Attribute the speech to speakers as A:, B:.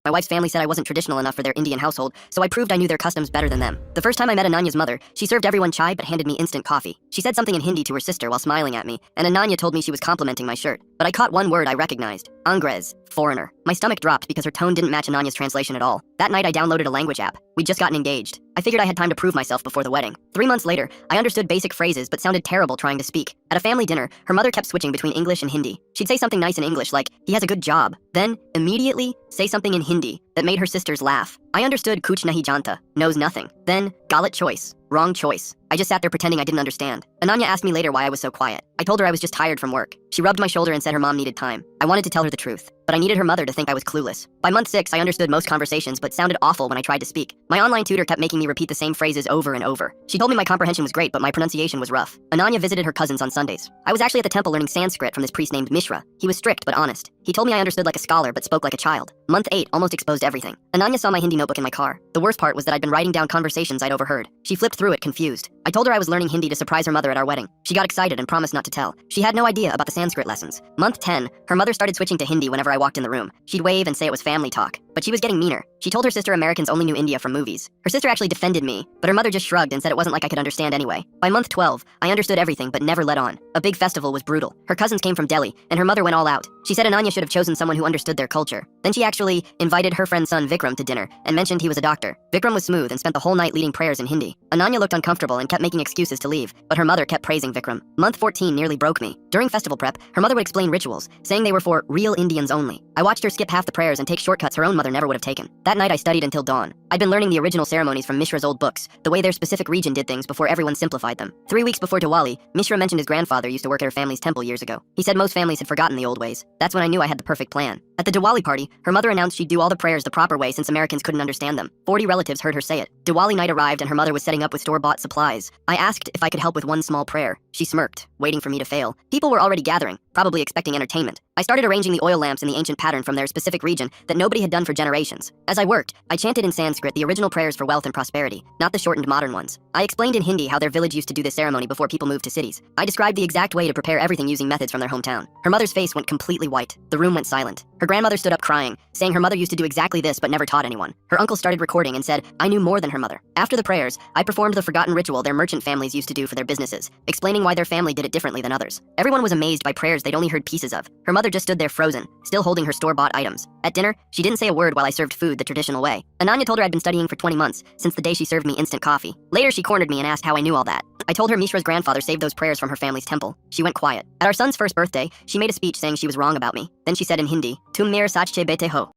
A: My wife's family said I wasn't traditional enough for their Indian household, so I proved I knew their customs better than them. The first time I met Ananya's mother, she served everyone chai but handed me instant coffee. She said something in Hindi to her sister while smiling at me, and Ananya told me she was complimenting my shirt. But I caught one word I recognized. Angrez, foreigner. My stomach dropped because her tone didn't match Ananya's translation at all. That night I downloaded a language app. We'd just gotten engaged. I figured I had time to prove myself before the wedding. 3 months later, I understood basic phrases but sounded terrible trying to speak. At a family dinner, her mother kept switching between English and Hindi. She'd say something nice in English like, "He has a good job." Then, immediately, say something in Hindi that made her sisters laugh. I understood kuch nahi janta, knows nothing. Then, galat choice, wrong choice. I just sat there pretending I didn't understand. Ananya asked me later why I was so quiet. I told her I was just tired from work. She rubbed my shoulder and said her mom needed time. I wanted to tell her the truth, but I needed her mother to think I was clueless. By month 6, I understood most conversations but sounded awful when I tried to speak. My online tutor kept making me repeat the same phrases over and over. She told me my comprehension was great but my pronunciation was rough. Ananya visited her cousins on Sundays. I was actually at the temple learning Sanskrit from this priest named Mishra. He was strict but honest. He told me I understood like a scholar but spoke like a child. Month 8 almost exposed everything. Ananya saw my Hindi notebook in my car. The worst part was that I'd been writing down conversations I'd overheard. She flipped through it confused. I told her I was learning Hindi to surprise her mother at our wedding. She got excited and promised not to tell. She had no idea about the Sanskrit lessons. Month 10, her mother started switching to Hindi whenever I walked in the room. She'd wave and say it was family talk. But she was getting meaner. She told her sister Americans only knew India from movies. Her sister actually defended me, but her mother just shrugged and said it wasn't like I could understand anyway. By month 12, I understood everything but never let on. A big festival was brutal. Her cousins came from Delhi, and her mother went all out. She said Ananya should have chosen someone who understood their culture. Then she actually invited her friend's son Vikram to dinner and mentioned he was a doctor. Vikram was smooth and spent the whole night leading prayers in Hindi. Ananya looked uncomfortable and kept making excuses to leave, but her mother kept praising Vikram. Month 14 nearly broke me. During festival prep, her mother would explain rituals, saying they were for real Indians only. I watched her skip half the prayers and take shortcuts her own mother never would have taken. That night I studied until dawn. I'd been learning the original ceremonies from Mishra's old books, the way their specific region did things before everyone simplified them. 3 weeks before Diwali, Mishra mentioned his grandfather used to work at her family's temple years ago. He said most families had forgotten the old ways. That's when I knew I had the perfect plan. At the Diwali party, her mother announced she'd do all the prayers the proper way since Americans couldn't understand them. 40 relatives heard her say it. Diwali night arrived and her mother was setting up with store-bought supplies. I asked if I could help with one small prayer. She smirked, waiting for me to fail. People were already gathering, probably expecting entertainment. I started arranging the oil lamps in the ancient pattern from their specific region that nobody had done for generations. As I worked, I chanted in Sanskrit the original prayers for wealth and prosperity, not the shortened modern ones. I explained in Hindi how their village used to do this ceremony before people moved to cities. I described the exact way to prepare everything using methods from their hometown. Her mother's face went completely white. The room went silent. Her grandmother stood up crying, saying her mother used to do exactly this but never taught anyone. Her uncle started recording and said, I knew more than her mother. After the prayers, I performed the forgotten ritual their merchant families used to do for their businesses, explaining why their family did it differently than others. Everyone was amazed by prayers they'd only heard pieces of. Her mother just stood there frozen, still holding her store-bought items. At dinner, she didn't say a word while I served food the traditional way. Ananya told her I'd been studying for 20 months, since the day she served me instant coffee. Later, she cornered me and asked how I knew all that. I told her Mishra's grandfather saved those prayers from her family's temple. She went quiet. At our son's first birthday, she made a speech saying she was wrong about me. Then she said in Hindi, Tum mere sachche bete ho.